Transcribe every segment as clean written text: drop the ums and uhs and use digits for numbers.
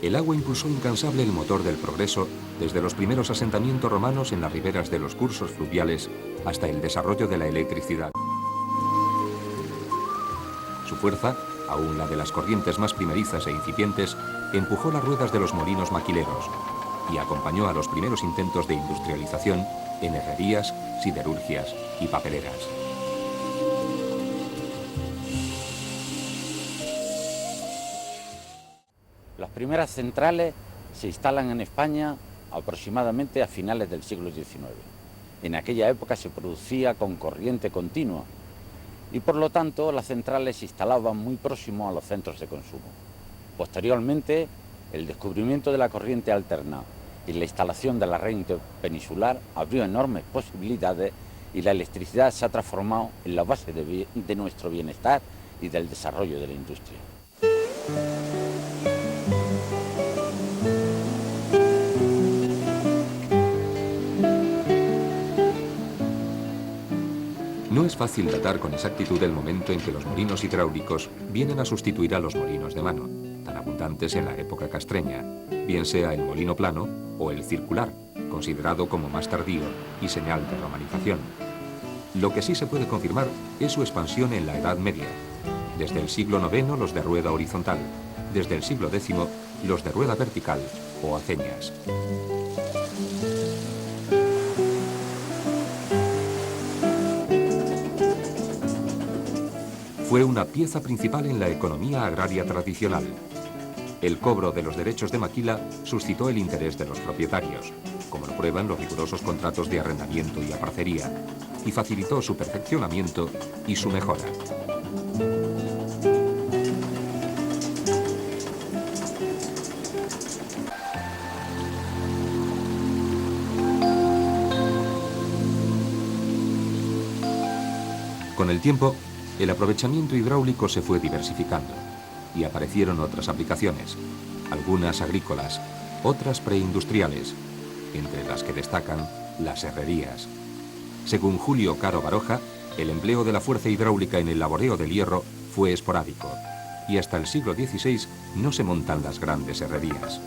El agua impulsó incansable el motor del progreso desde los primeros asentamientos romanos en las riberas de los cursos fluviales hasta el desarrollo de la electricidad. Su fuerza, aún la de las corrientes más primerizas e incipientes, empujó las ruedas de los molinos maquileros y acompañó a los primeros intentos de industrialización en herrerías, siderurgias y papeleras. Las primeras centrales se instalan en España aproximadamente a finales del siglo XIX. En aquella época se producía con corriente continua y por lo tanto las centrales se instalaban muy próximos a los centros de consumo. Posteriormente, el descubrimiento de la corriente alterna y la instalación de la red peninsular abrió enormes posibilidades y la electricidad se ha transformado en la base de nuestro bienestar y del desarrollo de la industria. No es fácil datar con exactitud el momento en que los molinos hidráulicos vienen a sustituir a los molinos de mano, tan abundantes en la época castreña, bien sea el molino plano o el circular, considerado como más tardío y señal de romanización. Lo que sí se puede confirmar es su expansión en la Edad Media. Desde el siglo IX los de rueda horizontal, desde el siglo X los de rueda vertical o aceñas. Fue una pieza principal en la economía agraria tradicional. El cobro de los derechos de maquila suscitó el interés de los propietarios, como lo prueban los rigurosos contratos de arrendamiento y aparcería, y facilitó su perfeccionamiento y su mejora. Con el tiempo, el aprovechamiento hidráulico se fue diversificando y aparecieron otras aplicaciones, algunas agrícolas, otras preindustriales, entre las que destacan las herrerías. Según Julio Caro Baroja, el empleo de la fuerza hidráulica en el laboreo del hierro fue esporádico y hasta el siglo XVI no se montan las grandes herrerías.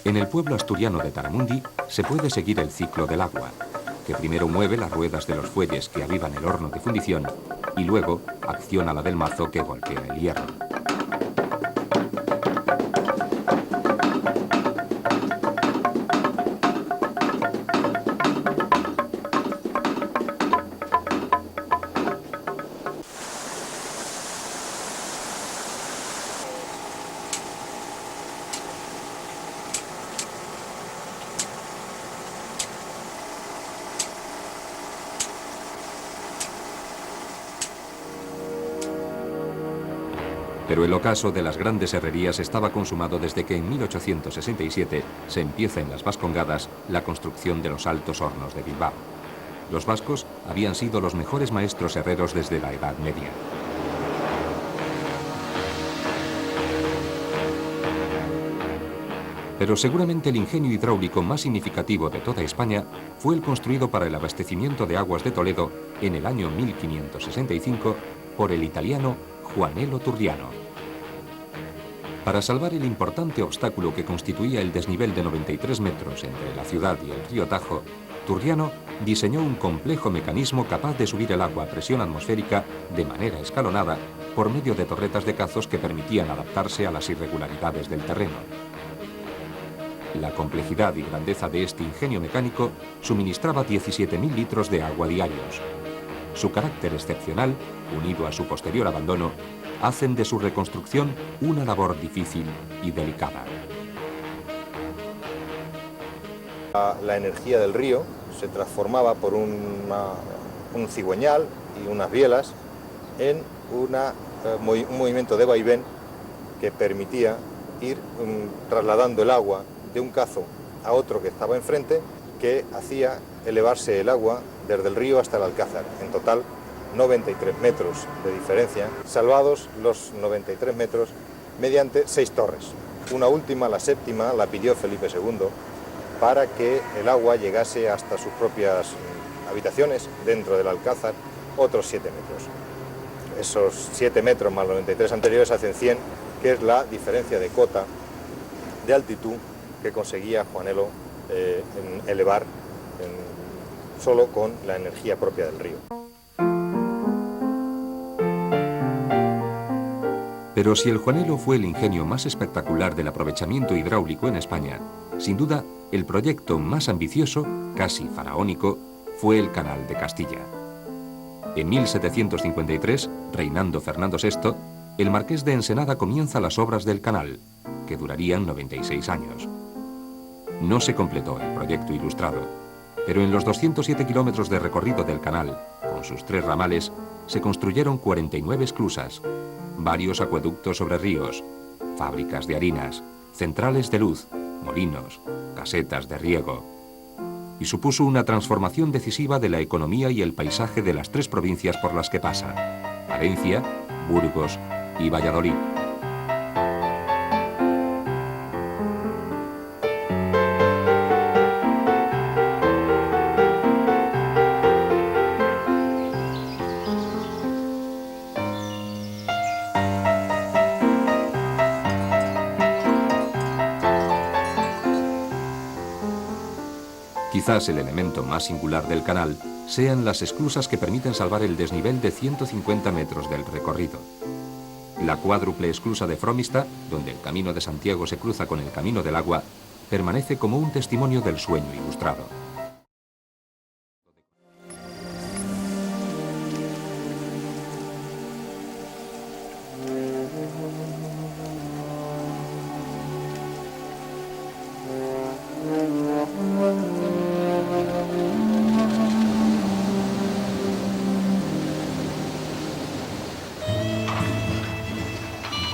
En el pueblo asturiano de Taramundi se puede seguir el ciclo del agua, que primero mueve las ruedas de los fuelles que avivan el horno de fundición y luego acciona la del mazo que golpea el hierro. Pero el ocaso de las grandes herrerías estaba consumado desde que en 1867 se empieza en las Vascongadas la construcción de los altos hornos de Bilbao. Los vascos habían sido los mejores maestros herreros desde la Edad Media. Pero seguramente el ingenio hidráulico más significativo de toda España fue el construido para el abastecimiento de aguas de Toledo en el año 1565 por el italiano Juanello Turriano. Para salvar el importante obstáculo que constituía el desnivel de 93 metros entre la ciudad y el río Tajo, Turriano diseñó un complejo mecanismo capaz de subir el agua a presión atmosférica de manera escalonada por medio de torretas de cazos que permitían adaptarse a las irregularidades del terreno. La complejidad y grandeza de este ingenio mecánico suministraba 17.000 litros de agua diarios. Su carácter excepcional, unido a su posterior abandono, hacen de su reconstrucción una labor difícil y delicada. La energía del río se transformaba por un cigüeñal y unas bielas en un movimiento de vaivén que permitía ir trasladando el agua de un cazo a otro que estaba enfrente, que hacía elevarse el agua desde el río hasta el Alcázar. En total, 93 metros de diferencia, salvados los 93 metros mediante 6 torres. Una última, la séptima, la pidió Felipe II para que el agua llegase hasta sus propias habitaciones dentro del Alcázar, otros 7 metros. Esos 7 metros más los 93 anteriores hacen 100, que es la diferencia de cota de altitud que conseguía Juanelo elevar solo con la energía propia del río. Pero si el Juanelo fue el ingenio más espectacular del aprovechamiento hidráulico en España, sin duda, el proyecto más ambicioso, casi faraónico, fue el Canal de Castilla. En 1753, reinando Fernando VI, el marqués de Ensenada comienza las obras del canal, que durarían 96 años. No se completó el proyecto ilustrado, pero en los 207 kilómetros de recorrido del canal, con sus 3 ramales, se construyeron 49 esclusas, varios acueductos sobre ríos, fábricas de harinas, centrales de luz, molinos, casetas de riego, y supuso una transformación decisiva de la economía y el paisaje de las 3 provincias por las que pasa: Valencia, Burgos y Valladolid. Quizás el elemento más singular del canal sean las esclusas que permiten salvar el desnivel de 150 metros del recorrido. La cuádruple esclusa de Fromista, donde el Camino de Santiago se cruza con el Camino del Agua, permanece como un testimonio del sueño ilustrado.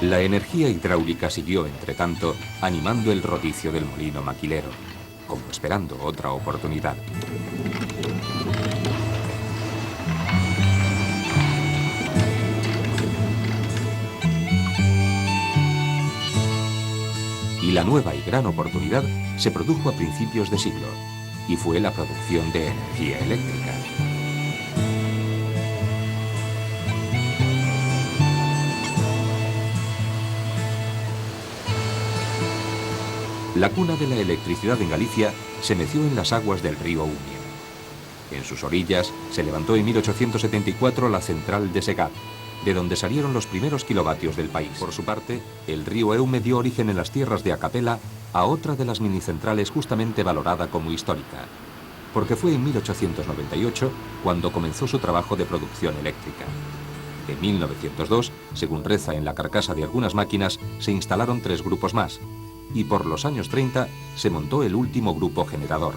La energía hidráulica siguió, entre tanto, animando el rodicio del molino maquilero, como esperando otra oportunidad. Y la nueva y gran oportunidad se produjo a principios de siglo, y fue la producción de energía eléctrica. La cuna de la electricidad en Galicia se meció en las aguas del río Umia. En sus orillas se levantó en 1874 la central de Segat, de donde salieron los primeros kilovatios del país. Por su parte, el río Eume dio origen en las tierras de Acapela a otra de las minicentrales justamente valorada como histórica, porque fue en 1898 cuando comenzó su trabajo de producción eléctrica. En 1902, según reza en la carcasa de algunas máquinas, se instalaron 3 grupos más, y por los años 30 se montó el último grupo generador.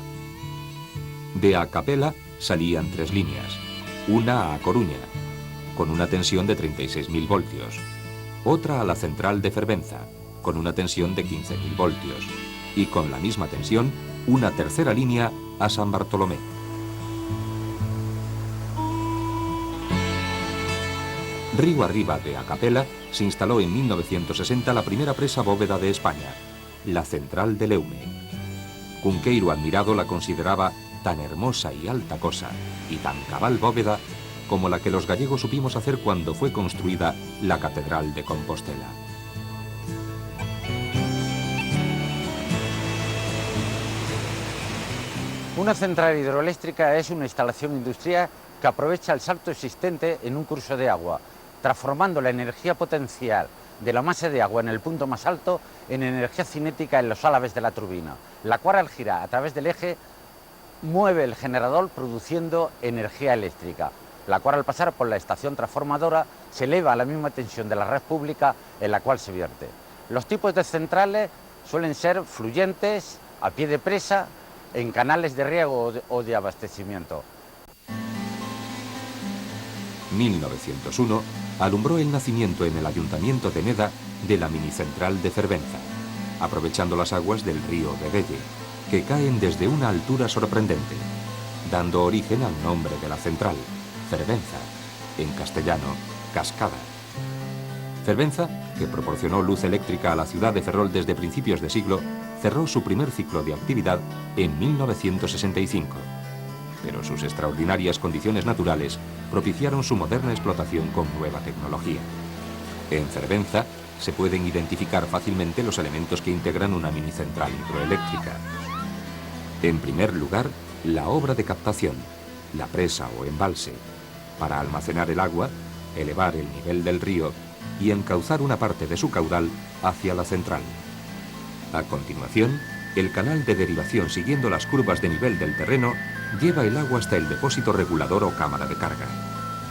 De Acapela salían 3 líneas, una a Coruña, con una tensión de 36.000 voltios, otra a la central de Fervenza, con una tensión de 15.000 voltios, y con la misma tensión, una tercera línea a San Bartolomé. Río arriba de Acapela se instaló en 1960 la primera presa bóveda de España, la central del Eume. Cunqueiro admirado la consideraba tan hermosa y alta cosa, y tan cabal bóveda, como la que los gallegos supimos hacer cuando fue construida la Catedral de Compostela. Una central hidroeléctrica es una instalación industrial que aprovecha el salto existente en un curso de agua, transformando la energía potencial de la masa de agua en el punto más alto en energía cinética en los álabes de la turbina, la cual al girar a través del eje mueve el generador produciendo energía eléctrica, la cual al pasar por la estación transformadora se eleva a la misma tensión de la red pública en la cual se vierte. Los tipos de centrales suelen ser fluyentes, a pie de presa, en canales de riego o de abastecimiento. 1901 alumbró el nacimiento en el ayuntamiento de Neda de la minicentral de Fervenza, aprovechando las aguas del río Bedelle, que caen desde una altura sorprendente, dando origen al nombre de la central, Fervenza, en castellano, cascada. Fervenza, que proporcionó luz eléctrica a la ciudad de Ferrol desde principios de siglo, cerró su primer ciclo de actividad en 1965. Pero sus extraordinarias condiciones naturales propiciaron su moderna explotación con nueva tecnología. En Fervenza se pueden identificar fácilmente los elementos que integran una minicentral hidroeléctrica. En primer lugar, la obra de captación, la presa o embalse, para almacenar el agua, elevar el nivel del río y encauzar una parte de su caudal hacia la central. A continuación, el canal de derivación siguiendo las curvas de nivel del terreno lleva el agua hasta el depósito regulador o cámara de carga,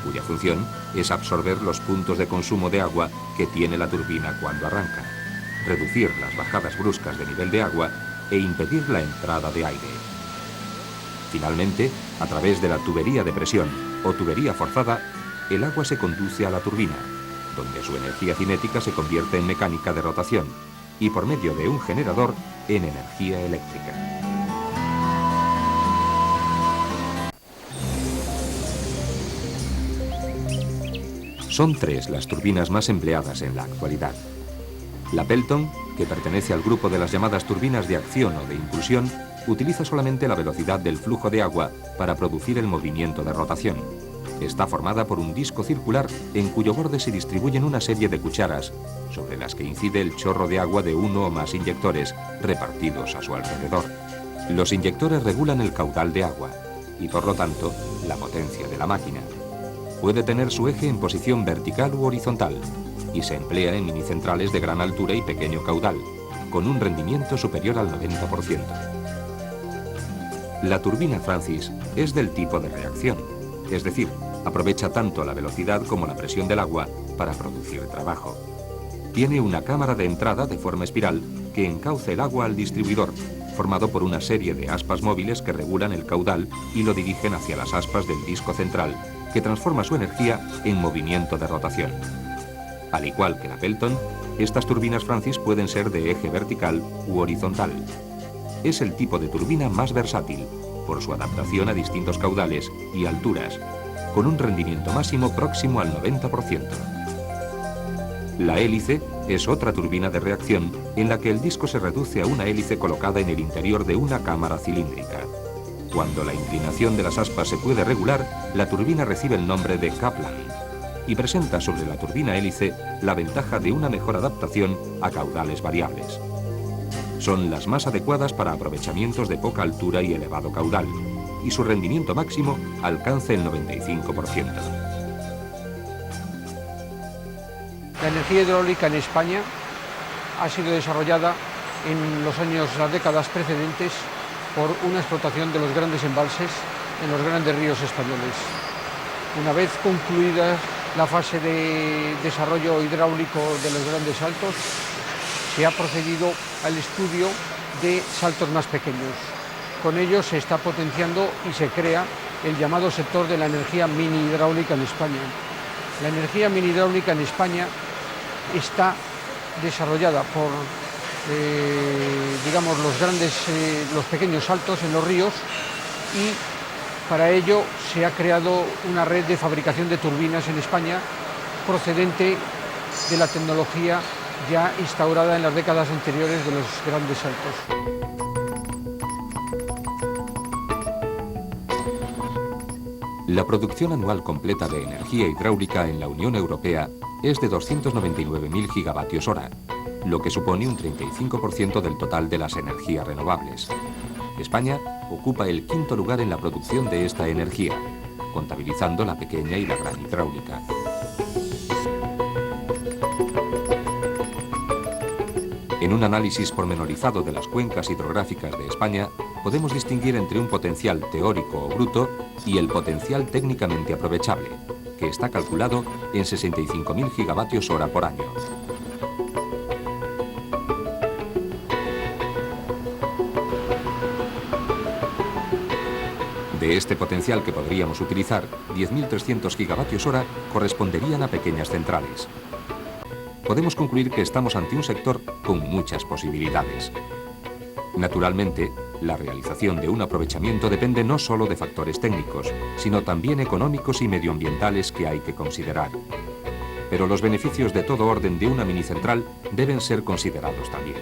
cuya función es absorber los puntos de consumo de agua que tiene la turbina cuando arranca, reducir las bajadas bruscas de nivel de agua e impedir la entrada de aire. Finalmente, a través de la tubería de presión o tubería forzada, el agua se conduce a la turbina, donde su energía cinética se convierte en mecánica de rotación y por medio de un generador en energía eléctrica. Son 3 las turbinas más empleadas en la actualidad. La Pelton, que pertenece al grupo de las llamadas turbinas de acción o de impulsión, utiliza solamente la velocidad del flujo de agua para producir el movimiento de rotación. Está formada por un disco circular en cuyo borde se distribuyen una serie de cucharas, sobre las que incide el chorro de agua de uno o más inyectores repartidos a su alrededor. Los inyectores regulan el caudal de agua y, por lo tanto, la potencia de la máquina. Puede tener su eje en posición vertical u horizontal y se emplea en minicentrales de gran altura y pequeño caudal, con un rendimiento superior al 90%. La turbina Francis es del tipo de reacción, es decir, aprovecha tanto la velocidad como la presión del agua para producir trabajo. Tiene una cámara de entrada de forma espiral que encauza el agua al distribuidor, formado por una serie de aspas móviles que regulan el caudal y lo dirigen hacia las aspas del disco central, que transforma su energía en movimiento de rotación. Al igual que la Pelton, estas turbinas Francis pueden ser de eje vertical u horizontal. Es el tipo de turbina más versátil, por su adaptación a distintos caudales y alturas, con un rendimiento máximo próximo al 90%. La hélice es otra turbina de reacción en la que el disco se reduce a una hélice colocada en el interior de una cámara cilíndrica. Cuando la inclinación de las aspas se puede regular, la turbina recibe el nombre de Kaplan y presenta sobre la turbina hélice la ventaja de una mejor adaptación a caudales variables. Son las más adecuadas para aprovechamientos de poca altura y elevado caudal, y su rendimiento máximo alcanza el 95%. La energía hidráulica en España ha sido desarrollada en las décadas precedentes por una explotación de los grandes embalses en los grandes ríos españoles. Una vez concluida la fase de desarrollo hidráulico de los grandes saltos, se ha procedido al estudio de saltos más pequeños. Con ello se está potenciando y se crea el llamado sector de la energía mini hidráulica en España. La energía mini hidráulica en España está desarrollada por los pequeños saltos en los ríos, y para ello se ha creado una red de fabricación de turbinas en España procedente de la tecnología ya instaurada en las décadas anteriores de los grandes saltos. La producción anual completa de energía hidráulica en la Unión Europea es de 299.000 gigavatios hora, lo que supone un 35% del total de las energías renovables. España ocupa el 5º lugar en la producción de esta energía, contabilizando la pequeña y la gran hidráulica. En un análisis pormenorizado de las cuencas hidrográficas de España, podemos distinguir entre un potencial teórico o bruto y el potencial técnicamente aprovechable, que está calculado en 65.000 gigavatios hora por año. De este potencial que podríamos utilizar, 10.300 gigavatios hora corresponderían a pequeñas centrales. Podemos concluir que estamos ante un sector con muchas posibilidades. Naturalmente, La realización de un aprovechamiento depende no solo de factores técnicos, sino también económicos y medioambientales que hay que considerar. Pero los beneficios de todo orden de una minicentral deben ser considerados también.